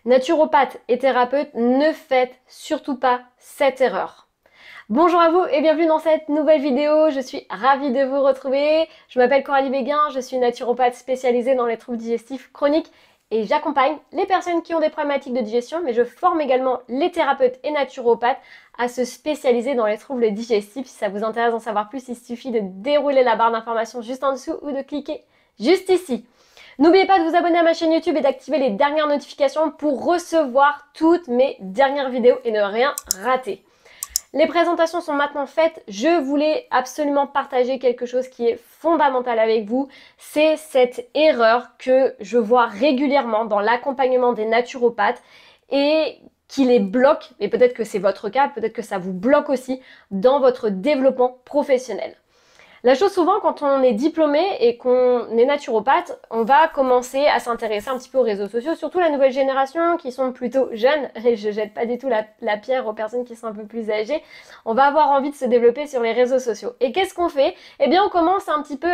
Naturopathes et thérapeutes, ne faites surtout pas cette erreur. Bonjour à vous et bienvenue dans cette nouvelle vidéo, je suis ravie de vous retrouver. Je m'appelle Coralie Béguin, je suis naturopathe spécialisée dans les troubles digestifs chroniques et j'accompagne les personnes qui ont des problématiques de digestion, mais je forme également les thérapeutes et naturopathes à se spécialiser dans les troubles digestifs. Si ça vous intéresse d'en savoir plus, il suffit de dérouler la barre d'informations juste en dessous ou de cliquer juste ici. N'oubliez pas de vous abonner à ma chaîne YouTube et d'activer les dernières notifications pour recevoir toutes mes dernières vidéos et ne rien rater. Les présentations sont maintenant faites. Je voulais absolument partager quelque chose qui est fondamental avec vous. C'est cette erreur que je vois régulièrement dans l'accompagnement des naturopathes et qui les bloque, et peut-être que c'est votre cas, peut-être que ça vous bloque aussi dans votre développement professionnel. La chose souvent, quand on est diplômé et qu'on est naturopathe, on va commencer à s'intéresser un petit peu aux réseaux sociaux, surtout la nouvelle génération qui sont plutôt jeunes, et je jette pas du tout la pierre aux personnes qui sont un peu plus âgées, on va avoir envie de se développer sur les réseaux sociaux. Et qu'est-ce qu'on fait? Eh bien, on commence un petit peu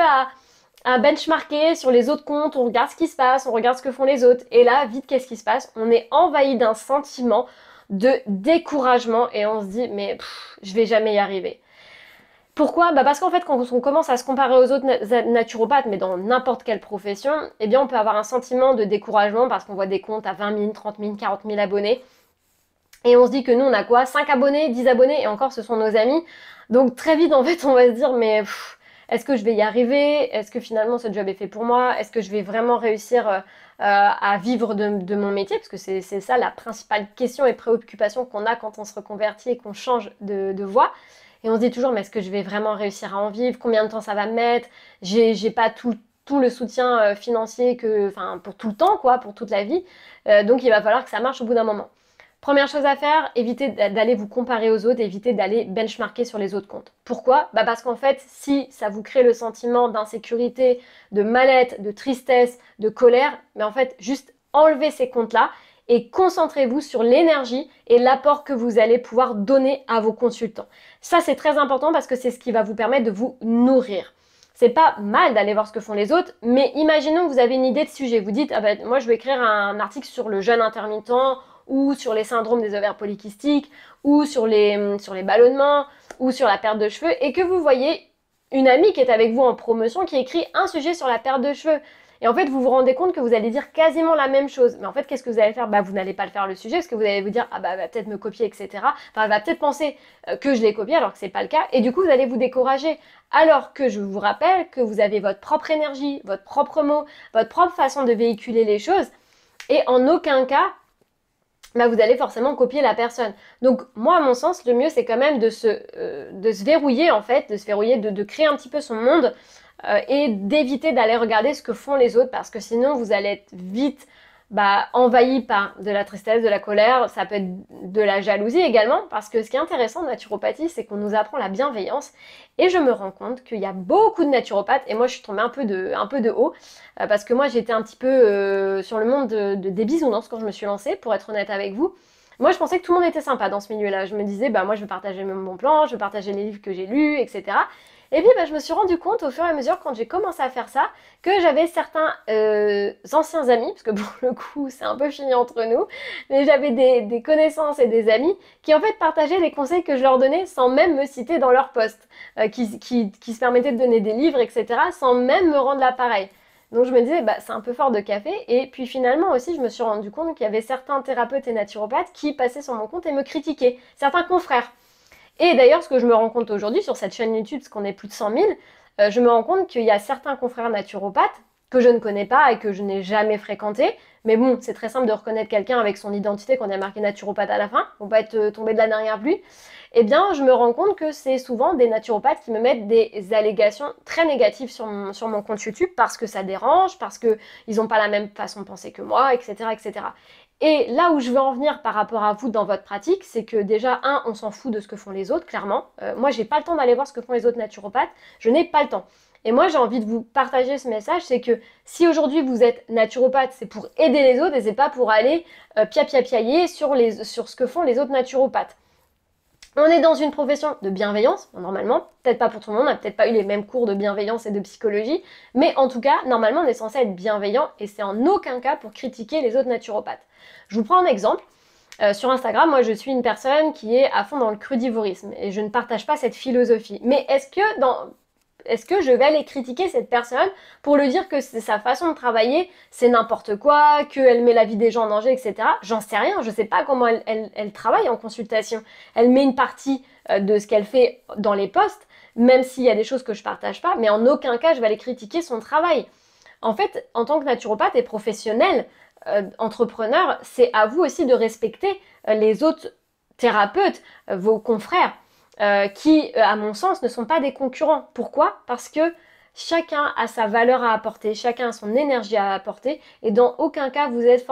à benchmarker sur les autres comptes, on regarde ce qui se passe, on regarde ce que font les autres, et là, vite, qu'est-ce qui se passe? On est envahi d'un sentiment de découragement et on se dit, mais je vais jamais y arriver. Pourquoi? Parce qu'en fait, quand on commence à se comparer aux autres naturopathes, mais dans n'importe quelle profession, eh bien, on peut avoir un sentiment de découragement parce qu'on voit des comptes à 20 000, 30 000, 40 000 abonnés. Et on se dit que nous, on a quoi? 5 abonnés, 10 abonnés, et encore, ce sont nos amis. Donc, très vite, en fait, on va se dire, mais est-ce que je vais y arriver? Est-ce que finalement, ce job est fait pour moi? Est-ce que je vais vraiment réussir à vivre de mon métier? Parce que c'est ça la principale question et préoccupation qu'on a quand on se reconvertit et qu'on change de voie. Et on se dit toujours, mais est-ce que je vais vraiment réussir à en vivre? Combien de temps ça va me mettre? J'ai pas tout le soutien financier pour tout le temps, quoi, pour toute la vie. Donc il va falloir que ça marche au bout d'un moment. Première chose à faire, évitez d'aller vous comparer aux autres, évitez d'aller benchmarker sur les autres comptes. Pourquoi? Parce qu'en fait, si ça vous crée le sentiment d'insécurité, de mal-être, de tristesse, de colère, mais en fait, juste enlevez ces comptes-là et concentrez-vous sur l'énergie et l'apport que vous allez pouvoir donner à vos consultants. Ça, c'est très important parce que c'est ce qui va vous permettre de vous nourrir. C'est pas mal d'aller voir ce que font les autres, mais imaginons que vous avez une idée de sujet. Vous dites, ah ben, moi je vais écrire un article sur le jeûne intermittent ou sur les syndromes des ovaires polykystiques ou sur les ballonnements ou sur la perte de cheveux et que vous voyez une amie qui est avec vous en promotion qui écrit un sujet sur la perte de cheveux. Et en fait, vous vous rendez compte que vous allez dire quasiment la même chose. Mais en fait, qu'est-ce que vous allez faire? Vous n'allez pas le faire le sujet, parce que vous allez vous dire, elle va peut-être me copier, etc. Enfin, elle va peut-être penser que je l'ai copié, alors que c'est pas le cas. Et du coup, vous allez vous décourager. Alors que je vous rappelle que vous avez votre propre énergie, votre propre mot, votre propre façon de véhiculer les choses. Et en aucun cas, vous allez forcément copier la personne. Donc moi, à mon sens, le mieux, c'est quand même de se verrouiller, en fait, de se verrouiller, de créer un petit peu son monde et d'éviter d'aller regarder ce que font les autres parce que sinon, vous allez être vite envahi par de la tristesse, de la colère, ça peut être de la jalousie également parce que ce qui est intéressant en naturopathie, c'est qu'on nous apprend la bienveillance et je me rends compte qu'il y a beaucoup de naturopathes et moi, je suis tombée un peu de haut parce que moi, j'étais un petit peu sur le monde des bisounours quand je me suis lancée, pour être honnête avec vous. Moi, je pensais que tout le monde était sympa dans ce milieu-là. Je me disais, moi, je vais partager mon bon plan, je vais partager les livres que j'ai lus, etc. Et puis, je me suis rendu compte au fur et à mesure, quand j'ai commencé à faire ça, que j'avais certains anciens amis, parce que pour le coup, c'est un peu fini entre nous, mais j'avais des connaissances et des amis qui, en fait, partageaient les conseils que je leur donnais sans même me citer dans leur post, qui se permettaient de donner des livres, etc., sans même me rendre l'appareil. Donc je me disais, c'est un peu fort de café. Et puis finalement aussi, je me suis rendu compte qu'il y avait certains thérapeutes et naturopathes qui passaient sur mon compte et me critiquaient. Certains confrères. Et d'ailleurs, ce que je me rends compte aujourd'hui sur cette chaîne YouTube, parce qu'on est plus de 100 000, je me rends compte qu'il y a certains confrères naturopathes que je ne connais pas et que je n'ai jamais fréquentés. Mais bon, c'est très simple de reconnaître quelqu'un avec son identité quand il y a marqué naturopathe à la fin. On va pas être tombé de la dernière pluie. Eh bien, je me rends compte que c'est souvent des naturopathes qui me mettent des allégations très négatives sur mon compte YouTube parce que ça dérange, parce qu'ils n'ont pas la même façon de penser que moi, etc., etc. Et là où je veux en venir par rapport à vous dans votre pratique, c'est que déjà, on s'en fout de ce que font les autres, clairement. Moi, j'ai pas le temps d'aller voir ce que font les autres naturopathes. Je n'ai pas le temps. Et moi, j'ai envie de vous partager ce message, c'est que si aujourd'hui vous êtes naturopathe, c'est pour aider les autres et c'est pas pour aller piailler sur ce que font les autres naturopathes. On est dans une profession de bienveillance, normalement, peut-être pas pour tout le monde, on n'a peut-être pas eu les mêmes cours de bienveillance et de psychologie, mais en tout cas, normalement, on est censé être bienveillant et c'est en aucun cas pour critiquer les autres naturopathes. Je vous prends un exemple. Sur Instagram, moi je suis une personne qui est à fond dans le crudivorisme et je ne partage pas cette philosophie. Mais est-ce que je vais aller critiquer cette personne pour lui dire que sa façon de travailler, c'est n'importe quoi, qu'elle met la vie des gens en danger, etc. J'en sais rien, je sais pas comment elle travaille en consultation. Elle met une partie de ce qu'elle fait dans les posts, même s'il y a des choses que je partage pas, mais en aucun cas je vais aller critiquer son travail. En fait, en tant que naturopathe et professionnel, entrepreneur, c'est à vous aussi de respecter les autres thérapeutes, vos confrères, qui, à mon sens, ne sont pas des concurrents. Pourquoi? Parce que chacun a sa valeur à apporter, chacun a son énergie à apporter, et dans aucun cas vous êtes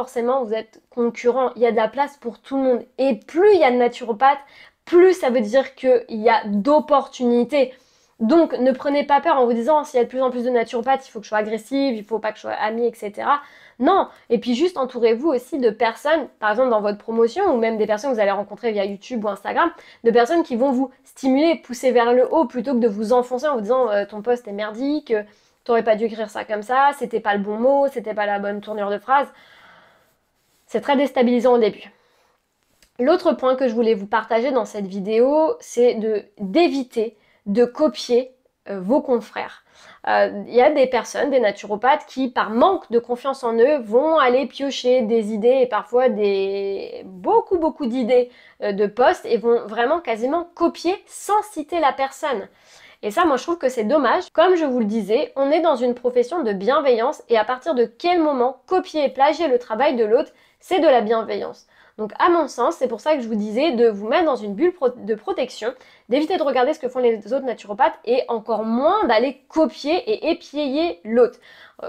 concurrent. Il y a de la place pour tout le monde. Et plus il y a de naturopathes, plus ça veut dire qu'il y a d'opportunités. Donc ne prenez pas peur en vous disant s'il y a de plus en plus de naturopathes, il faut que je sois agressive, il faut pas que je sois amie, etc. Non, et puis juste entourez-vous aussi de personnes, par exemple dans votre promotion, ou même des personnes que vous allez rencontrer via YouTube ou Instagram, de personnes qui vont vous stimuler, pousser vers le haut, plutôt que de vous enfoncer en vous disant ton post est merdique, t'aurais pas dû écrire ça comme ça, c'était pas le bon mot, c'était pas la bonne tournure de phrase. C'est très déstabilisant au début. L'autre point que je voulais vous partager dans cette vidéo, c'est d'éviter de copier vos confrères. Il y a des personnes, des naturopathes qui, par manque de confiance en eux, vont aller piocher des idées et parfois beaucoup d'idées de posts et vont vraiment quasiment copier sans citer la personne. Et ça, moi, je trouve que c'est dommage. Comme je vous le disais, on est dans une profession de bienveillance et à partir de quel moment copier et plagier le travail de l'autre, c'est de la bienveillance. Donc à mon sens, c'est pour ça que je vous disais de vous mettre dans une bulle de protection, d'éviter de regarder ce que font les autres naturopathes et encore moins d'aller copier et épier l'autre.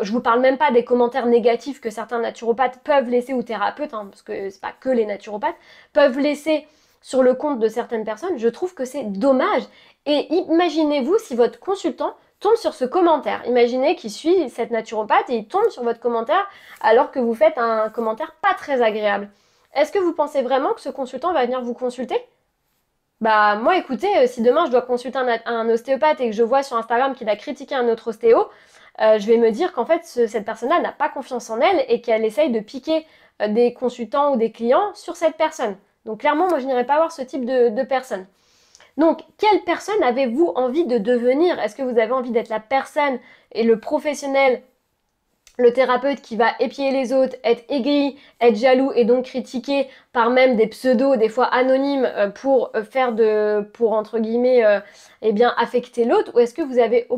Je vous parle même pas des commentaires négatifs que certains naturopathes peuvent laisser, ou thérapeutes, hein, parce que c'est pas que les naturopathes, peuvent laisser sur le compte de certaines personnes. Je trouve que c'est dommage. Et imaginez-vous si votre consultant tombe sur ce commentaire. Imaginez qu'il suit cette naturopathe et il tombe sur votre commentaire alors que vous faites un commentaire pas très agréable. Est-ce que vous pensez vraiment que ce consultant va venir vous consulter? Bah moi écoutez, si demain je dois consulter un ostéopathe et que je vois sur Instagram qu'il a critiqué un autre ostéo, je vais me dire qu'en fait cette personne-là n'a pas confiance en elle et qu'elle essaye de piquer des consultants ou des clients sur cette personne. Donc clairement moi je n'irai pas voir ce type de personne. Donc, quelle personne avez-vous envie de devenir? Est-ce que vous avez envie d'être la personne et le professionnel, le thérapeute qui va épier les autres, être aigri, être jaloux et donc critiquer par même des pseudos, des fois anonymes, pour entre guillemets, eh bien, affecter l'autre? Ou est-ce que vous avez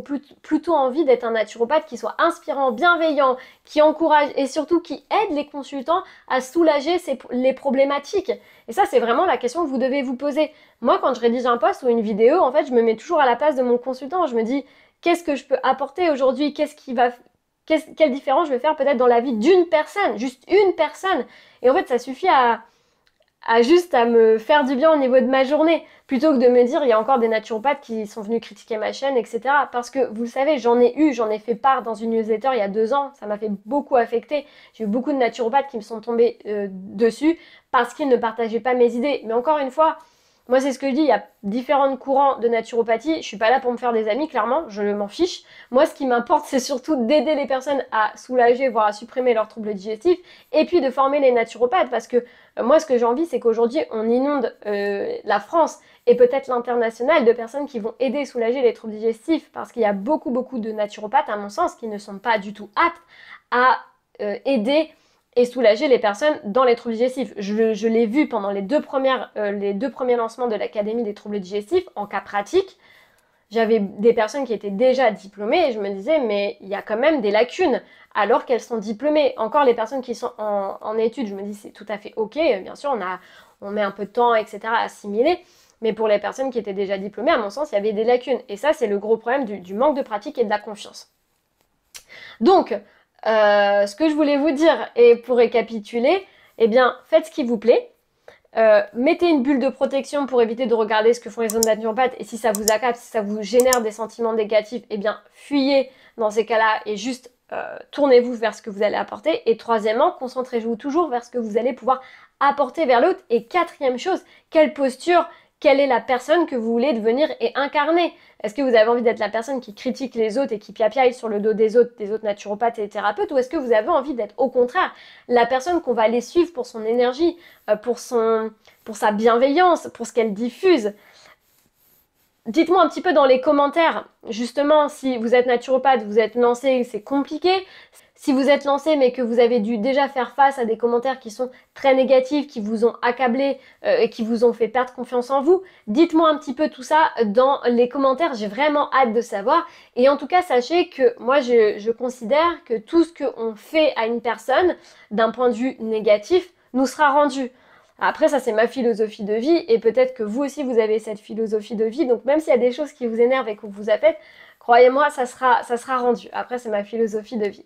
plutôt envie d'être un naturopathe qui soit inspirant, bienveillant, qui encourage et surtout qui aide les consultants à soulager les problématiques? Et ça, c'est vraiment la question que vous devez vous poser. Moi, quand je rédige un post ou une vidéo, en fait, je me mets toujours à la place de mon consultant. Je me dis, qu'est-ce que je peux apporter aujourd'hui? Quelle différence je vais faire peut-être dans la vie d'une personne, juste une personne. Et en fait, ça suffit à me faire du bien au niveau de ma journée, plutôt que de me dire, il y a encore des naturopathes qui sont venus critiquer ma chaîne, etc. Parce que, vous le savez, j'en ai fait part dans une newsletter il y a 2 ans, ça m'a fait beaucoup affecter. J'ai eu beaucoup de naturopathes qui me sont tombés dessus parce qu'ils ne partageaient pas mes idées. Mais encore une fois, moi c'est ce que je dis, il y a différents courants de naturopathie, je suis pas là pour me faire des amis, clairement, je m'en fiche. Moi ce qui m'importe c'est surtout d'aider les personnes à soulager, voire à supprimer leurs troubles digestifs, et puis de former les naturopathes, parce que moi ce que j'ai envie c'est qu'aujourd'hui on inonde la France et peut-être l'international de personnes qui vont aider et soulager les troubles digestifs, parce qu'il y a beaucoup de naturopathes à mon sens qui ne sont pas du tout aptes à aider et soulager les personnes dans les troubles digestifs. Je l'ai vu pendant les deux premiers lancements de l'Académie des troubles digestifs, en cas pratique. J'avais des personnes qui étaient déjà diplômées et je me disais, mais il y a quand même des lacunes, alors qu'elles sont diplômées. Encore les personnes qui sont en études, je me dis, c'est tout à fait ok, bien sûr, on met un peu de temps, etc. à assimiler, mais pour les personnes qui étaient déjà diplômées, à mon sens, il y avait des lacunes. Et ça, c'est le gros problème du manque de pratique et de la confiance. Donc, ce que je voulais vous dire, et pour récapituler, eh bien, faites ce qui vous plaît. Mettez une bulle de protection pour éviter de regarder ce que font les autres naturopathes, et si ça vous accable, si ça vous génère des sentiments négatifs, eh bien, fuyez dans ces cas-là et juste tournez-vous vers ce que vous allez apporter. Et troisièmement, concentrez-vous toujours vers ce que vous allez pouvoir apporter vers l'autre. Et quatrième chose, quelle posture, quelle est la personne que vous voulez devenir et incarner. Est-ce que vous avez envie d'être la personne qui critique les autres et qui piapiaille sur le dos des autres naturopathes et thérapeutes, ou est-ce que vous avez envie d'être au contraire la personne qu'on va aller suivre pour son énergie, pour sa bienveillance, pour ce qu'elle diffuse? Dites-moi un petit peu dans les commentaires, justement, si vous êtes naturopathe, vous êtes lancé, c'est compliqué. Si vous êtes lancé mais que vous avez dû déjà faire face à des commentaires qui sont très négatifs, qui vous ont accablé et qui vous ont fait perdre confiance en vous, dites-moi un petit peu tout ça dans les commentaires, j'ai vraiment hâte de savoir. Et en tout cas, sachez que moi, je considère que tout ce qu'on fait à une personne, d'un point de vue négatif, nous sera rendu. Après, ça, c'est ma philosophie de vie et peut-être que vous aussi, vous avez cette philosophie de vie. Donc, même s'il y a des choses qui vous énervent et que vous a faites, croyez-moi, ça sera rendu. Après, c'est ma philosophie de vie.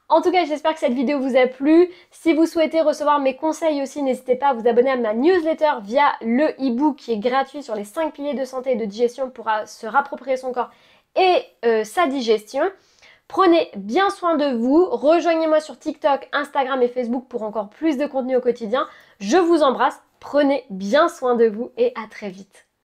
En tout cas, j'espère que cette vidéo vous a plu. Si vous souhaitez recevoir mes conseils aussi, n'hésitez pas à vous abonner à ma newsletter via le e-book qui est gratuit sur les 5 piliers de santé et de digestion pour se rapproprier son corps et sa digestion. Prenez bien soin de vous, rejoignez-moi sur TikTok, Instagram et Facebook pour encore plus de contenu au quotidien. Je vous embrasse, prenez bien soin de vous et à très vite.